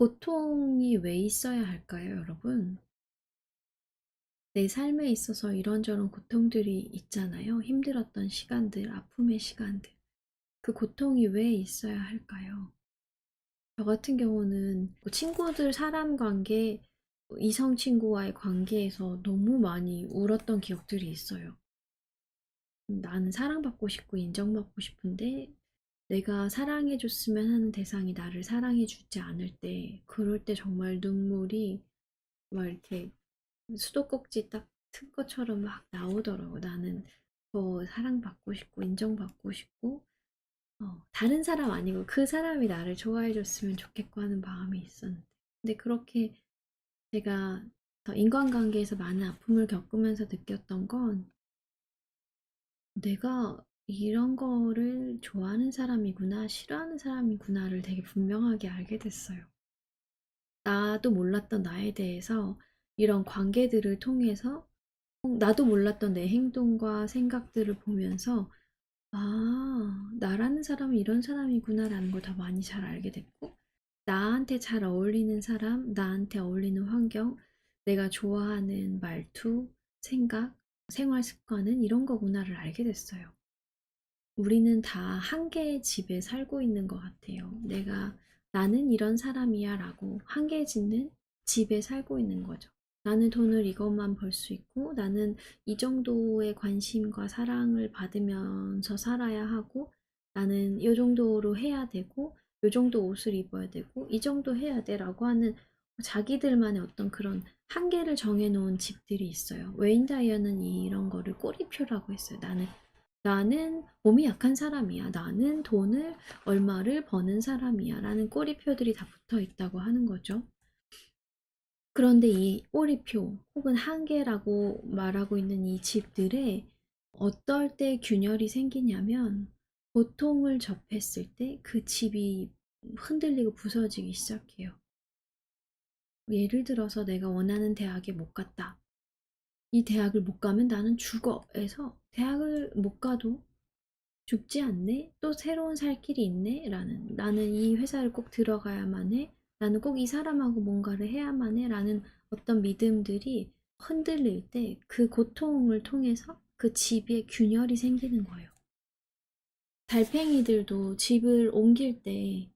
고통이 왜 있어야 할까요, 여러분? 내 삶에 있어서 이런저런 고통들이 있잖아요. 힘들었던 시간들, 아픔의 시간들. 그 고통이 왜 있어야 할까요? 저 같은 경우는 뭐 친구들 사람 관계, 이성 친구와의 관계에서 너무 많이 울었던 기억들이 있어요. 나는 사랑받고 싶고 인정받고 싶은데 내가 사랑해줬으면 하는 대상이 나를 사랑해주지 않을 때, 그럴 때 정말 눈물이 막 이렇게 수도꼭지 딱 튼 것처럼 막 나오더라고. 나는 더 사랑받고 싶고 인정받고 싶고 다른 사람 아니고 그 사람이 나를 좋아해줬으면 좋겠고 하는 마음이 있었는데, 근데 그렇게 제가 더 인간관계에서 많은 아픔을 겪으면서 느꼈던 건, 내가 이런 거를 좋아하는 사람이구나, 싫어하는 사람이구나를 되게 분명하게 알게 됐어요. 나도 몰랐던 나에 대해서 이런 관계들을 통해서 나도 몰랐던 내 행동과 생각들을 보면서, 아, 나라는 사람은 이런 사람이구나라는 걸 더 많이 잘 알게 됐고, 나한테 잘 어울리는 사람, 나한테 어울리는 환경, 내가 좋아하는 말투, 생각, 생활 습관은 이런 거구나를 알게 됐어요. 우리는 다 한 개의 집에 살고 있는 것 같아요. 나는 이런 사람이야 라고 한 개 짓는 집에 살고 있는 거죠. 나는 돈을 이것만 벌 수 있고, 나는 이 정도의 관심과 사랑을 받으면서 살아야 하고, 나는 이 정도로 해야 되고, 이 정도 옷을 입어야 되고, 이 정도 해야 돼 라고 하는 자기들만의 어떤 그런 한계를 정해놓은 집들이 있어요. 웨인 다이어는 이런 거를 꼬리표라고 했어요. 나는 몸이 약한 사람이야. 나는 돈을 얼마를 버는 사람이야. 라는 꼬리표들이 다 붙어 있다고 하는 거죠. 그런데 이 꼬리표 혹은 한계라고 말하고 있는 이 집들에 어떨 때 균열이 생기냐면, 고통을 접했을 때 그 집이 흔들리고 부서지기 시작해요. 예를 들어서 내가 원하는 대학에 못 갔다. 이 대학을 못 가면 나는 죽어. 에서 대학을 못 가도 죽지 않네? 또 새로운 살 길이 있네? 나는 이 회사를 꼭 들어가야만 해? 나는 꼭 이 사람하고 뭔가를 해야만 해? 라는 어떤 믿음들이 흔들릴 때, 그 고통을 통해서 그 집에 균열이 생기는 거예요. 달팽이들도 집을 옮길 때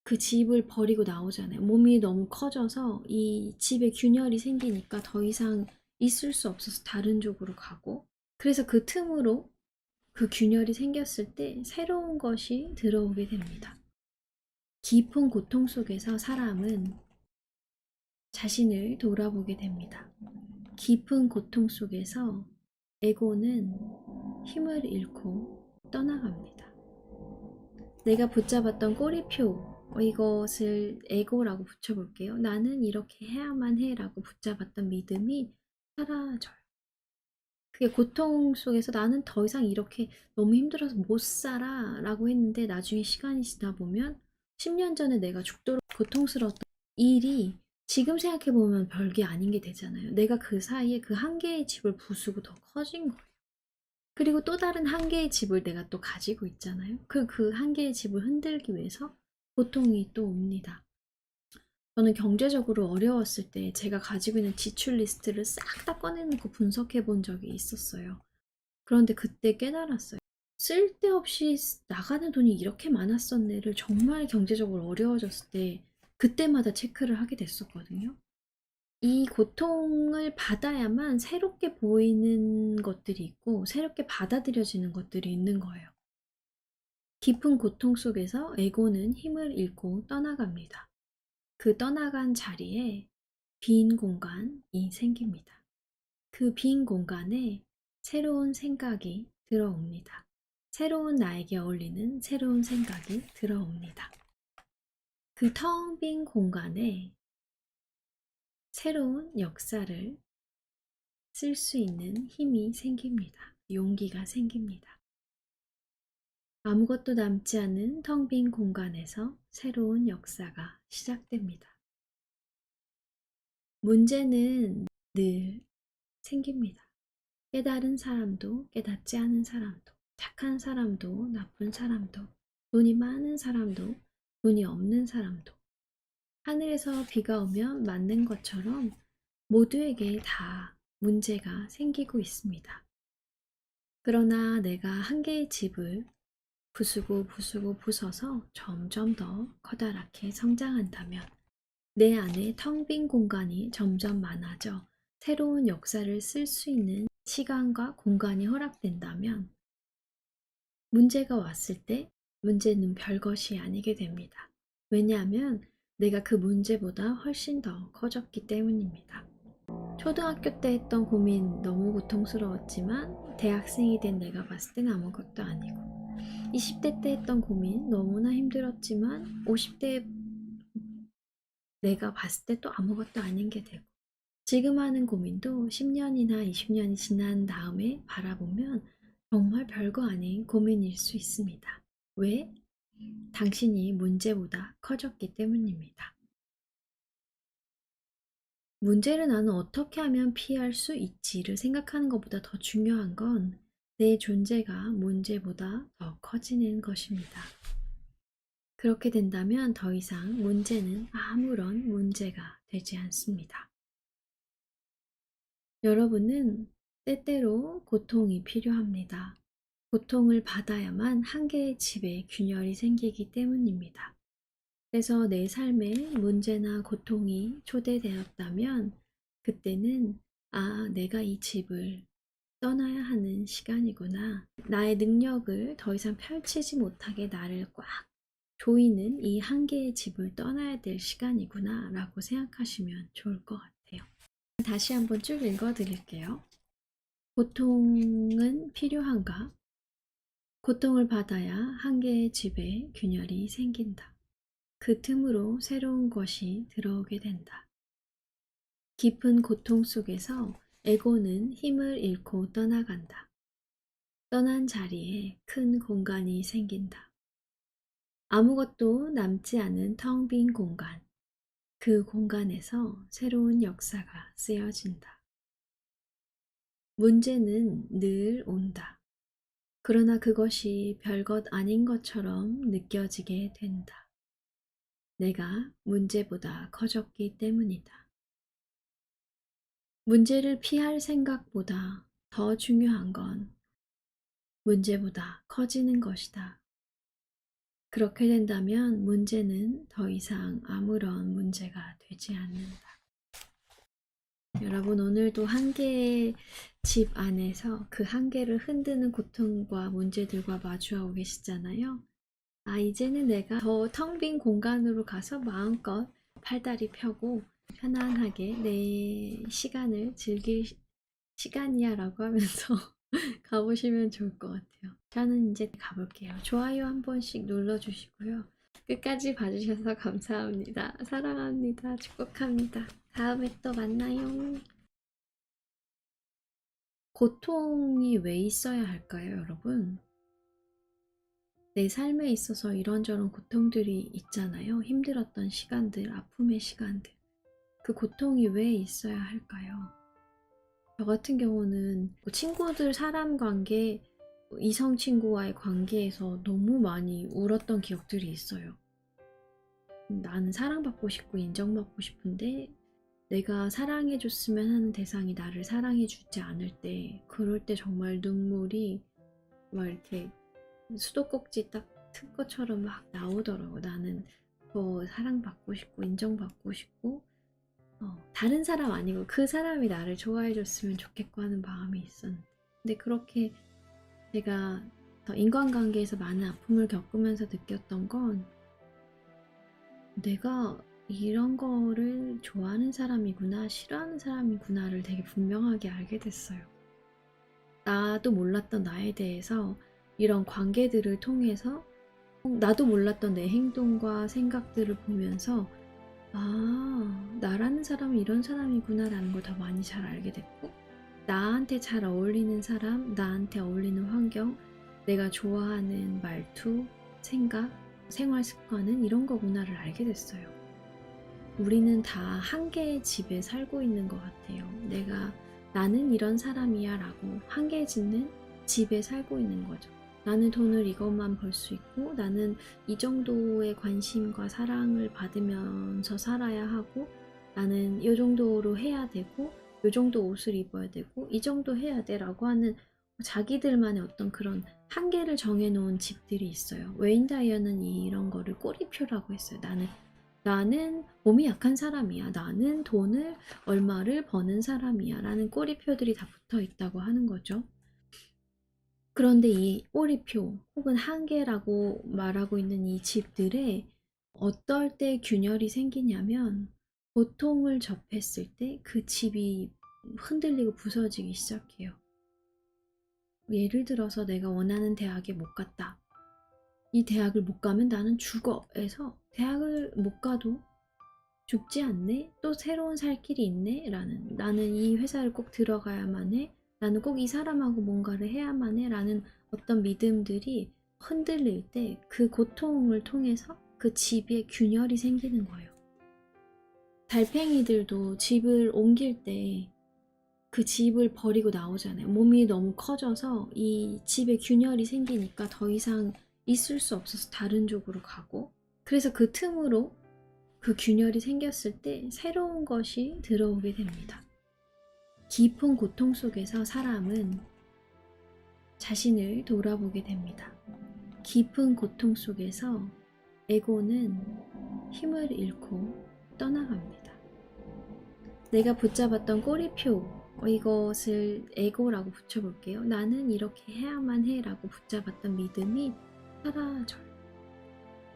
그 집을 버리고 나오잖아요. 몸이 너무 커져서 이 집에 균열이 생기니까 더 이상 있을 수 없어서 다른 쪽으로 가고, 그래서 그 틈으로 그 균열이 생겼을 때 새로운 것이 들어오게 됩니다. 깊은 고통 속에서 사람은 자신을 돌아보게 됩니다. 깊은 고통 속에서 에고는 힘을 잃고 떠나갑니다. 내가 붙잡았던 꼬리표, 이것을 에고라고 붙여볼게요. 나는 이렇게 해야만 해 라고 붙잡았던 믿음이 사라져요. 그게 고통 속에서 나는 더 이상 이렇게 너무 힘들어서 못 살아 라고 했는데, 나중에 시간이 지나 보면 10년 전에 내가 죽도록 고통스러웠던 일이 지금 생각해보면 별게 아닌 게 되잖아요. 내가 그 사이에 그 한 개의 집을 부수고 더 커진 거예요. 그리고 또 다른 한 개의 집을 내가 또 가지고 있잖아요. 그 한 개의 집을 흔들기 위해서 고통이 또 옵니다. 저는 경제적으로 어려웠을 때 제가 가지고 있는 지출 리스트를 싹 다 꺼내놓고 분석해 본 적이 있었어요. 그런데 그때 깨달았어요. 쓸데없이 나가는 돈이 이렇게 많았었네를 정말 경제적으로 어려워졌을 때 그때마다 체크를 하게 됐었거든요. 이 고통을 받아야만 새롭게 보이는 것들이 있고 새롭게 받아들여지는 것들이 있는 거예요. 깊은 고통 속에서 에고는 힘을 잃고 떠나갑니다. 그 떠나간 자리에 빈 공간이 생깁니다. 그 빈 공간에 새로운 생각이 들어옵니다. 새로운 나에게 어울리는 새로운 생각이 들어옵니다. 그 텅 빈 공간에 새로운 역사를 쓸 수 있는 힘이 생깁니다. 용기가 생깁니다. 아무것도 남지 않은 텅 빈 공간에서 새로운 역사가 시작됩니다. 문제는 늘 생깁니다. 깨달은 사람도 깨닫지 않은 사람도, 착한 사람도 나쁜 사람도, 돈이 많은 사람도 돈이 없는 사람도, 하늘에서 비가 오면 맞는 것처럼 모두에게 다 문제가 생기고 있습니다. 그러나 내가 한 개의 집을 부수고 부수고 부숴서 점점 더 커다랗게 성장한다면 내 안에 텅 빈 공간이 점점 많아져 새로운 역사를 쓸 수 있는 시간과 공간이 허락된다면 문제가 왔을 때 문제는 별것이 아니게 됩니다. 왜냐하면 내가 그 문제보다 훨씬 더 커졌기 때문입니다. 초등학교 때 했던 고민 너무 고통스러웠지만 대학생이 된 내가 봤을 땐 아무것도 아니고 20대 때 했던 고민 너무나 힘들었지만 50대 내가 봤을 때 또 아무것도 아닌 게 되고 지금 하는 고민도 10년이나 20년이 지난 다음에 바라보면 정말 별거 아닌 고민일 수 있습니다. 왜? 당신이 문제보다 커졌기 때문입니다. 문제를 나는 어떻게 하면 피할 수 있지를 생각하는 것보다 더 중요한 건 내 존재가 문제보다 더 커지는 것입니다. 그렇게 된다면 더 이상 문제는 아무런 문제가 되지 않습니다. 여러분은 때때로 고통이 필요합니다. 고통을 받아야만 한 개의 집에 균열이 생기기 때문입니다. 그래서 내 삶에 문제나 고통이 초대되었다면 그때는 내가 이 집을 떠나야 하는 시간이구나. 나의 능력을 더 이상 펼치지 못하게 나를 꽉 조이는 이 한 개의 집을 떠나야 될 시간이구나 라고 생각하시면 좋을 것 같아요. 다시 한번 쭉 읽어 드릴게요. 고통은 필요한가? 고통을 받아야 한 개의 집에 균열이 생긴다. 그 틈으로 새로운 것이 들어오게 된다. 깊은 고통 속에서 에고는 힘을 잃고 떠나간다. 떠난 자리에 큰 공간이 생긴다. 아무것도 남지 않은 텅 빈 공간. 그 공간에서 새로운 역사가 쓰여진다. 문제는 늘 온다. 그러나 그것이 별것 아닌 것처럼 느껴지게 된다. 내가 문제보다 커졌기 때문이다. 문제를 피할 생각보다 더 중요한 건 문제보다 커지는 것이다. 그렇게 된다면 문제는 더 이상 아무런 문제가 되지 않는다. 여러분 오늘도 한 개의 집 안에서 그 한 개를 흔드는 고통과 문제들과 마주하고 계시잖아요. 이제는 내가 더 텅 빈 공간으로 가서 마음껏 팔다리 펴고 편안하게 내 시간을 즐길 시간이야 라고 하면서 가보시면 좋을 것 같아요. 저는 이제 가볼게요. 좋아요 한 번씩 눌러주시고요. 끝까지 봐주셔서 감사합니다. 사랑합니다. 축복합니다. 다음에 또 만나요. 고통이 왜 있어야 할까요, 여러분? 내 삶에 있어서 이런저런 고통들이 있잖아요. 힘들었던 시간들, 아픔의 시간들. 그 고통이 왜 있어야 할까요? 저 같은 경우는 친구들 사람 관계, 이성 친구와의 관계에서 너무 많이 울었던 기억들이 있어요. 나는 사랑받고 싶고 인정받고 싶은데 내가 사랑해줬으면 하는 대상이 나를 사랑해주지 않을 때 그럴 때 정말 눈물이 막 이렇게 수도꼭지 딱 튼 것처럼 막 나오더라고. 나는 더 사랑받고 싶고 인정받고 싶고 다른 사람 아니고 그 사람이 나를 좋아해줬으면 좋겠고 하는 마음이 있었는데 근데 그렇게 제가 더 인간관계에서 많은 아픔을 겪으면서 느꼈던 건 내가 이런 거를 좋아하는 사람이구나 싫어하는 사람이구나를 되게 분명하게 알게 됐어요. 나도 몰랐던 나에 대해서 이런 관계들을 통해서 나도 몰랐던 내 행동과 생각들을 보면서 나라는 사람은 이런 사람이구나 라는 걸 더 많이 잘 알게 됐고 나한테 잘 어울리는 사람, 나한테 어울리는 환경, 내가 좋아하는 말투, 생각, 생활 습관은 이런 거구나를 알게 됐어요. 우리는 다 한 개의 집에 살고 있는 것 같아요. 나는 이런 사람이야 라고 한 개 짓는 집에 살고 있는 거죠. 나는 돈을 이것만 벌 수 있고 나는 이 정도의 관심과 사랑을 받으면서 살아야 하고 나는 이 정도로 해야 되고 이 정도 옷을 입어야 되고 이 정도 해야 돼라고 하는 자기들만의 어떤 그런 한계를 정해놓은 집들이 있어요. 웨인 다이어는 이런 거를 꼬리표라고 했어요. 나는 몸이 약한 사람이야. 나는 돈을 얼마를 버는 사람이야. 라는 꼬리표들이 다 붙어 있다고 하는 거죠. 그런데 이 꼬리표 혹은 한계라고 말하고 있는 이 집들에 어떨 때 균열이 생기냐면 고통을 접했을 때 그 집이 흔들리고 부서지기 시작해요. 예를 들어서 내가 원하는 대학에 못 갔다. 이 대학을 못 가면 나는 죽어. 에서 대학을 못 가도 죽지 않네? 또 새로운 살 길이 있네? 나는 이 회사를 꼭 들어가야만 해? 나는 꼭 이 사람하고 뭔가를 해야만 해? 라는 어떤 믿음들이 흔들릴 때 그 고통을 통해서 그 집에 균열이 생기는 거예요. 달팽이들도 집을 옮길 때 그 집을 버리고 나오잖아요. 몸이 너무 커져서 이 집에 균열이 생기니까 더 이상 있을 수 없어서 다른 쪽으로 가고, 그래서 그 틈으로 그 균열이 생겼을 때 새로운 것이 들어오게 됩니다. 깊은 고통 속에서 사람은 자신을 돌아보게 됩니다. 깊은 고통 속에서 에고는 힘을 잃고 떠나갑니다. 내가 붙잡았던 꼬리표, 이것을 에고라고 붙여볼게요. 나는 이렇게 해야만 해 라고 붙잡았던 믿음이 사라져요.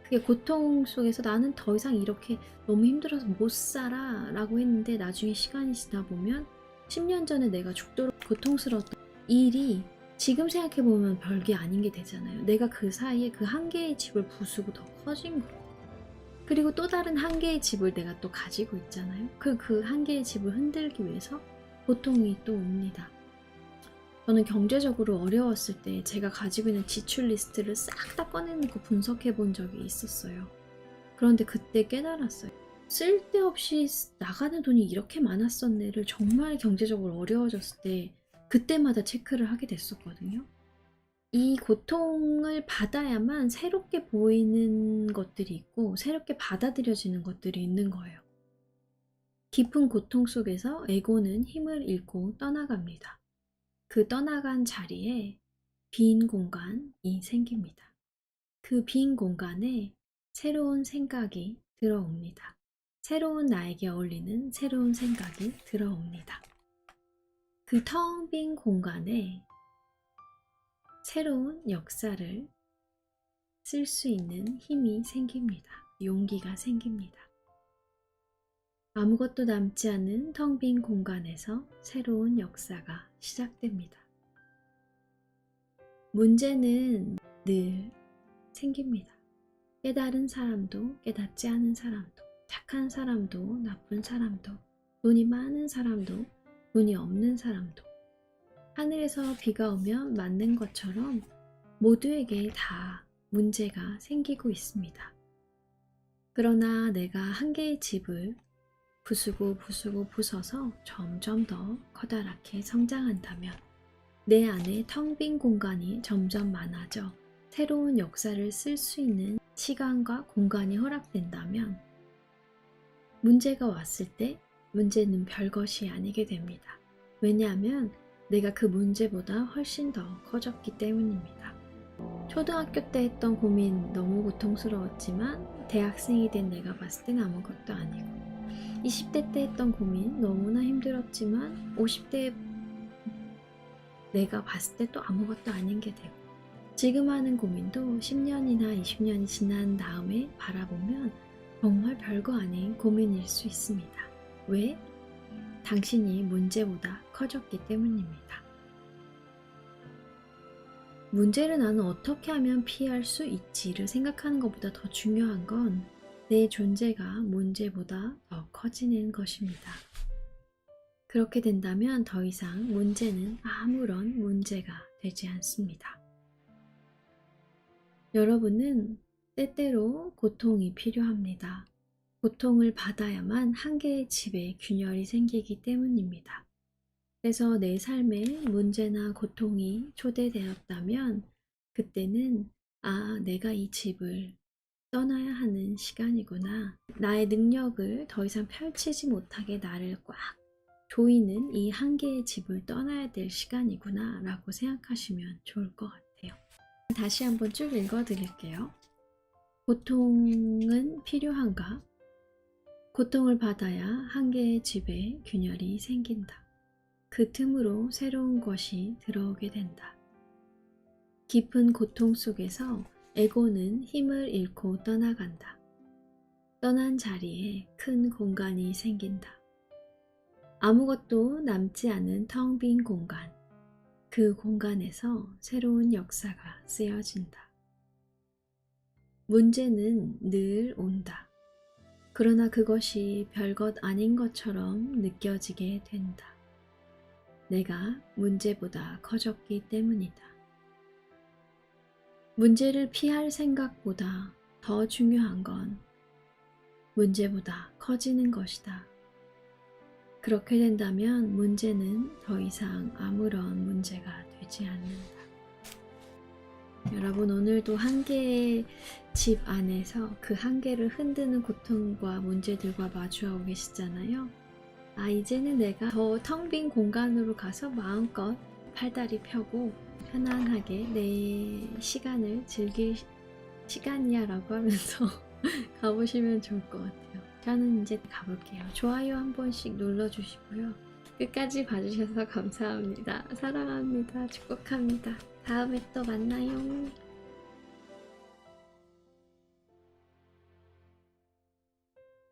그게 고통 속에서 나는 더 이상 이렇게 너무 힘들어서 못 살아 라고 했는데 나중에 시간이 지나 보면 10년 전에 내가 죽도록 고통스러웠던 일이 지금 생각해보면 별게 아닌 게 되잖아요. 내가 그 사이에 그 한 개의 집을 부수고 더 커진 거예요. 그리고 또 다른 한 개의 집을 내가 또 가지고 있잖아요. 그 한 개의 집을 흔들기 위해서 고통이 또 옵니다. 저는 경제적으로 어려웠을 때 제가 가지고 있는 지출 리스트를 싹 다 꺼내놓고 분석해 본 적이 있었어요. 그런데 그때 깨달았어요. 쓸데없이 나가는 돈이 이렇게 많았었네를 정말 경제적으로 어려워졌을 때 그때마다 체크를 하게 됐었거든요. 이 고통을 받아야만 새롭게 보이는 것들이 있고 새롭게 받아들여지는 것들이 있는 거예요. 깊은 고통 속에서 에고는 힘을 잃고 떠나갑니다. 그 떠나간 자리에 빈 공간이 생깁니다. 그 빈 공간에 새로운 생각이 들어옵니다. 새로운 나에게 어울리는 새로운 생각이 들어옵니다. 그 텅 빈 공간에 새로운 역사를 쓸 수 있는 힘이 생깁니다. 용기가 생깁니다. 아무것도 남지 않은 텅 빈 공간에서 새로운 역사가 시작됩니다. 문제는 늘 생깁니다. 깨달은 사람도 깨닫지 않은 사람도, 착한 사람도 나쁜 사람도, 돈이 많은 사람도 돈이 없는 사람도, 하늘에서 비가 오면 맞는 것처럼 모두에게 다 문제가 생기고 있습니다. 그러나 내가 한 개의 집을 부수고 부서서 점점 더 커다랗게 성장한다면 내 안에 텅 빈 공간이 점점 많아져 새로운 역사를 쓸 수 있는 시간과 공간이 허락된다면 문제가 왔을 때 문제는 별것이 아니게 됩니다. 왜냐하면 내가 그 문제보다 훨씬 더 커졌기 때문입니다. 초등학교 때 했던 고민 너무 고통스러웠지만 대학생이 된 내가 봤을 땐 아무것도 아니고, 20대 때 했던 고민 너무나 힘들었지만 50대 내가 봤을 때 또 아무것도 아닌 게 되고, 지금 하는 고민도 10년이나 20년이 지난 다음에 바라보면 정말 별거 아닌 고민일 수 있습니다. 왜? 당신이 문제보다 커졌기 때문입니다. 문제를 나는 어떻게 하면 피할 수 있지를 생각하는 것보다 더 중요한 건 내 존재가 문제보다 더 커지는 것입니다. 그렇게 된다면 더 이상 문제는 아무런 문제가 되지 않습니다. 여러분은 때때로 고통이 필요합니다. 고통을 받아야만 한 개의 집에 균열이 생기기 때문입니다. 그래서 내 삶에 문제나 고통이 초대되었다면 그때는 아, 내가 이 집을 떠나야 하는 시간이구나. 나의 능력을 더 이상 펼치지 못하게 나를 꽉 조이는 이 한계의 집을 떠나야 될 시간이구나 라고 생각하시면 좋을 것 같아요. 다시 한번 쭉 읽어 드릴게요. 고통은 필요한가? 고통을 받아야 한계의 집에 균열이 생긴다. 그 틈으로 새로운 것이 들어오게 된다. 깊은 고통 속에서 에고는 힘을 잃고 떠나간다. 떠난 자리에 큰 공간이 생긴다. 아무것도 남지 않은 텅 빈 공간. 그 공간에서 새로운 역사가 쓰여진다. 문제는 늘 온다. 그러나 그것이 별것 아닌 것처럼 느껴지게 된다. 내가 문제보다 커졌기 때문이다. 문제를 피할 생각보다 더 중요한 건 문제보다 커지는 것이다. 그렇게 된다면 문제는 더 이상 아무런 문제가 되지 않는다. 여러분, 오늘도 한계의 집 안에서 그 한계를 흔드는 고통과 문제들과 마주하고 계시잖아요. 아, 이제는 내가 더 텅 빈 공간으로 가서 마음껏 팔다리 펴고 편안하게 내 시간을 즐길 시간이야 라고 하면서 가보시면 좋을 것 같아요. 저는 이제 가볼게요. 좋아요 한 번씩 눌러주시고요. 끝까지 봐주셔서 감사합니다. 사랑합니다. 축복합니다. 다음에 또 만나요.